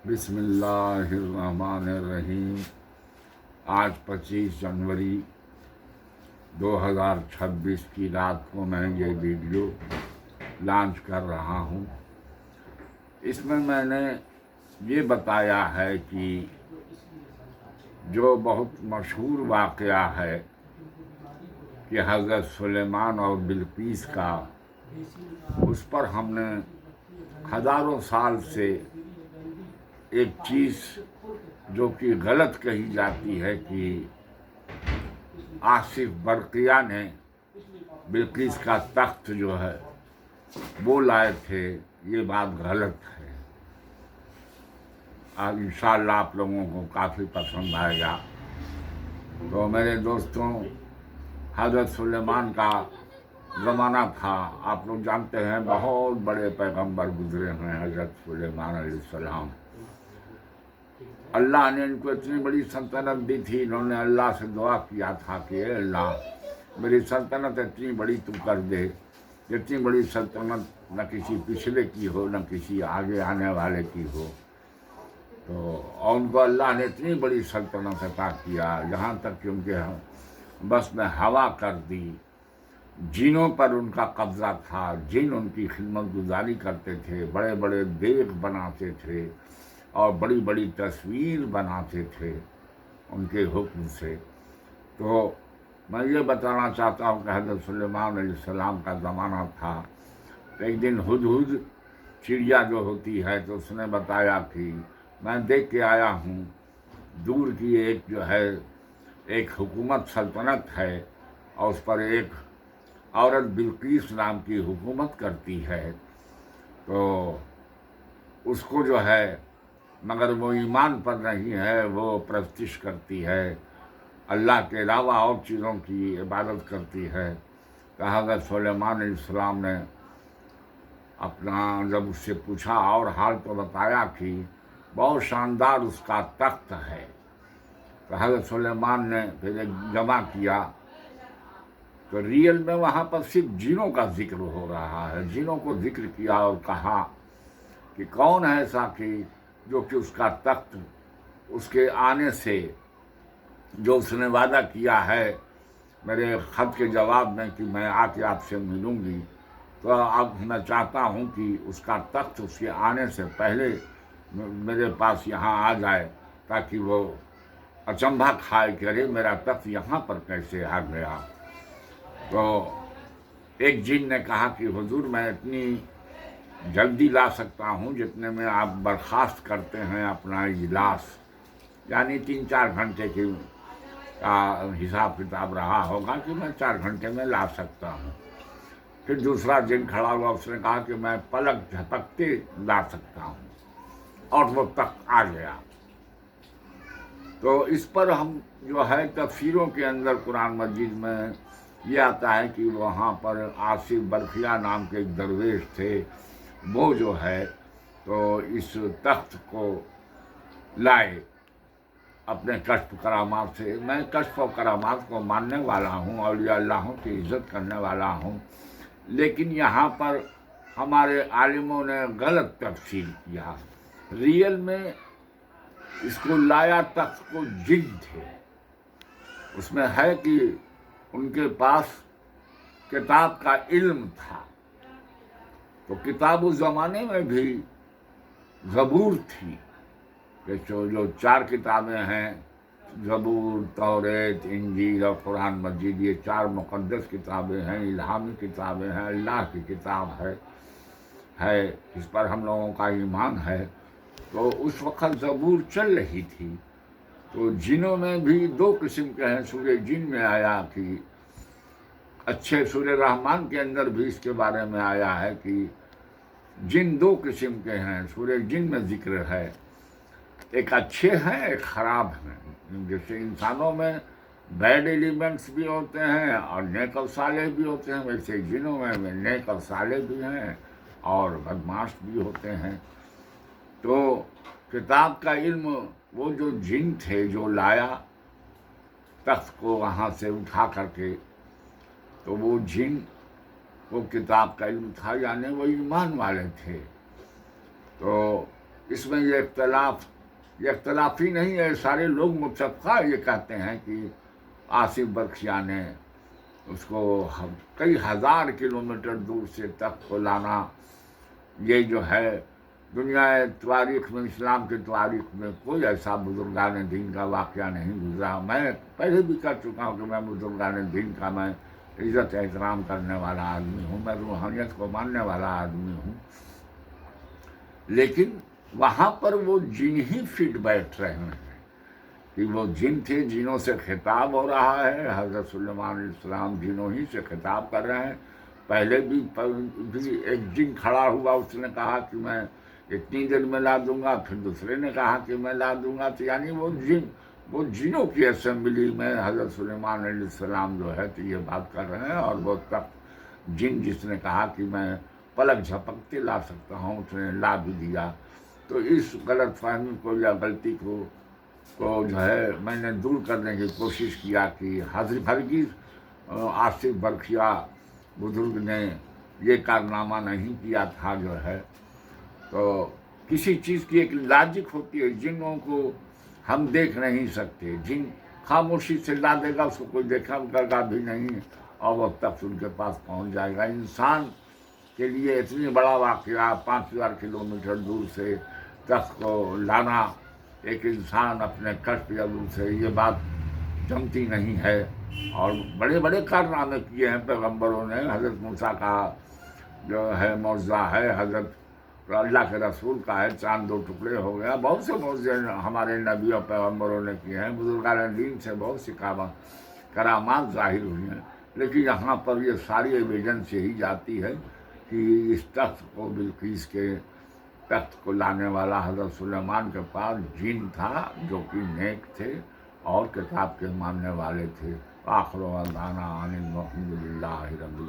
بسم اللہ الرحمن الرحیم۔ آج 25 جنوری 2026 کی رات کو میں یہ ویڈیو لانچ کر رہا ہوں۔ اس میں نے یہ بتایا ہے کہ جو بہت مشہور واقعہ ہے کہ حضرت سلیمان اور بلقیس کا، اس پر ہم نے ہزاروں سال سے ایک چیز جو کہ غلط کہی جاتی ہے کہ آصف برقیہ نے بلقیس کا تخت جو ہے وہ لائے تھے، یہ بات غلط ہے۔ آج انشاءاللہ آپ لوگوں کو کافی پسند آئے گا۔ تو میرے دوستوں، حضرت سلیمان کا زمانہ تھا، آپ لوگ جانتے ہیں بہت بڑے پیغمبر گزرے ہیں حضرت سلیمان علیہ السلام۔ اللہ نے ان کو اتنی بڑی سلطنت دی تھی، انہوں نے اللہ سے دعا کیا تھا کہ اے اللہ میری سلطنت اتنی بڑی تو کر دے، اتنی بڑی سلطنت نہ کسی پچھلے کی ہو نہ کسی آگے آنے والے کی ہو۔ تو اور ان کو اللہ نے اتنی بڑی سلطنت عطا کیا، یہاں تک کہ ان کے بس میں ہوا کر دی۔ جنوں پر ان کا قبضہ تھا، جن ان کی خدمت گزاری کرتے تھے، بڑے بڑے دیگ بناتے تھے اور بڑی بڑی تصویر بناتے تھے ان کے حکم سے۔ تو میں یہ بتانا چاہتا ہوں کہ حضرت سلیمان علیہ السلام کا زمانہ تھا۔ ایک دن ہدہد چڑیا جو ہوتی ہے تو اس نے بتایا کہ میں دیکھ کے آیا ہوں، دور کی ایک جو ہے ایک حکومت سلطنت ہے اور اس پر ایک عورت بلقیس نام کی حکومت کرتی ہے، تو اس کو جو ہے مگر وہ ایمان پر نہیں ہے، وہ پرستش کرتی ہے، اللہ کے علاوہ اور چیزوں کی عبادت کرتی ہے۔ تو حضرت سلیمان علیہ السلام نے اپنا جب اس سے پوچھا اور حال تو بتایا کہ بہت شاندار اس کا تخت ہے، تو حضرت سلیمان نے پھر ایک جمع کیا تو ریئل میں وہاں پر صرف جنوں کا ذکر ہو رہا ہے۔ جنوں کو ذکر کیا اور کہا کہ کون ہے ایسا کہ جو کہ اس کا تخت اس کے آنے سے جو اس نے وعدہ کیا ہے میرے خط کے جواب میں کہ میں آ کے آپ سے ملوں گی، تو اب میں چاہتا ہوں کہ اس کا تخت اس کے آنے سے پہلے میرے پاس یہاں آ جائے تاکہ وہ اچنبھا کھائے کہ ارے میرا تخت یہاں پر کیسے آ گیا۔ تو ایک جن نے کہا کہ حضور میں اتنی جلدی لا سکتا ہوں جتنے میں آپ برخاست کرتے ہیں اپنا اجلاس، یعنی 3-4 گھنٹے کی حساب کتاب رہا ہوگا کہ میں 4 گھنٹے میں لا سکتا ہوں۔ پھر دوسرا جن کھڑا ہوا، اس نے کہا کہ میں پلک جھپکتے لا سکتا ہوں، اور وہ تک آ گیا۔ تو اس پر ہم جو ہے تفسیروں کے اندر قرآن مجید میں یہ آتا ہے کہ وہاں پر آصف برقیہ نام کے ایک درویش تھے، وہ جو ہے تو اس تخت کو لائے اپنے کشف کرامات سے۔ میں کشف و کرامات کو ماننے والا ہوں، اولیاء اللہ کی عزت کرنے والا ہوں، لیکن یہاں پر ہمارے عالموں نے غلط تفسیر کیا۔ ریئل میں اس کو لایا تخت کو جن تھے، اس میں ہے کہ ان کے پاس کتاب کا علم تھا، تو کتاب اس زمانے میں بھی زبور تھی، کہ جو 4 کتابیں ہیں، زبور، توریت، انجیل اور قرآن مجید، یہ 4 مقدس کتابیں ہیں، الہامی کتابیں ہیں، اللہ کی کتاب ہے، اس پر ہم لوگوں کا ایمان ہے۔ تو اس وقت زبور چل رہی تھی، تو جنوں میں بھی 2 قسم کے ہیں۔ سورہ جن میں آیا کہ اچھے، سورہ رحمان کے اندر بھی اس کے بارے میں آیا ہے کہ جن 2 قسم کے ہیں، سورہ جن میں ذکر ہے، ایک اچھے ہیں ایک خراب ہیں۔ جیسے انسانوں میں بیڈ ایلیمنٹس بھی ہوتے ہیں اور نیک اور صالح بھی ہوتے ہیں، ویسے جنوں میں نیک اور صالح بھی ہیں اور بدمعاش بھی ہوتے ہیں۔ تو کتاب کا علم وہ جو جن تھے جو لایا تخت کو وہاں سے اٹھا کر کے، تو وہ جن کو کتاب کا علم تھا، یعنی وہ ایمان والے تھے۔ تو اس میں یہ اختلاف ہی نہیں ہے، سارے لوگ متفقہ یہ کہتے ہیں کہ آصف برکھیا نے اس کو کئی ہزار کلومیٹر دور سے تخت کو لانا، یہ جو ہے دنیا تاریخ میں، اسلام کی تاریخ میں کوئی ایسا بزرگان دین کا واقعہ نہیں گزرا۔ میں پہلے بھی کہہ چکا ہوں کہ میں بزرگان دین کا میں عزت احترام کرنے والا آدمی ہوں، میں روحانیت کو ماننے والا آدمی ہوں، لیکن وہاں پر وہ جن ہی فٹ بیٹھ رہے ہیں کہ وہ جن تھے، جنوں سے خطاب ہو رہا ہے، حضرت سلیمان علیہ السلام جنوں ہی سے خطاب کر رہے ہیں۔ پہلے بھی ایک جن کھڑا ہوا، اس نے کہا کہ میں اتنی دیر میں لا دوں گا، پھر دوسرے نے کہا کہ میں لا دوں گا، تو یعنی وہ جنوں کی اسمبلی میں حضرت سلیمان علیہ السلام جو ہے تو یہ بات کر رہے ہیں، اور وہ تخت جن جس نے کہا کہ میں پلک جھپکتے لا سکتا ہوں، اس نے لا بھی دیا۔ تو اس غلط فہمی کو یا غلطی کو جو ہے میں نے دور کرنے کی کوشش کیا کہ ہرگز آصف برکھیا بزرگ نے یہ کارنامہ نہیں کیا تھا جو ہے۔ تو کسی چیز کی ایک لاجک ہوتی ہے، جنوں کو ہم دیکھ نہیں سکتے، جن خاموشی سے لا دے گا، اس کو کوئی دیکھا کرے گا بھی نہیں، اور وقت تک ان کے پاس پہنچ جائے گا۔ انسان کے لیے اتنی بڑا واقعہ 5000 کلومیٹر دور سے تخت کو لانا، ایک انسان اپنے کشف یا دور سے، یہ بات جمتی نہیں ہے۔ اور بڑے بڑے کارنامے کیے ہیں پیغمبروں نے۔ حضرت موسیٰ کا جو ہے معجزہ ہے، حضرت اللہ کے رسول کا ہے، چاند 2 ٹکڑے ہو گیا۔ بہت سے معجزے ہمارے نبی اور پیغمبروں نے کیے ہیں، بزرگان دین سے بہت سی کرامات ظاہر ہوئی ہیں، لیکن یہاں پر یہ ساری ایویڈنس یہی جاتی ہے کہ اس تخت کو، بلقیس کے تخت کو لانے والا حضرت سلیمان کے پاس جن تھا جو کہ نیک تھے اور کتاب کے ماننے والے تھے۔ آخر دعوانا ان الحمد للہ رب العالمین۔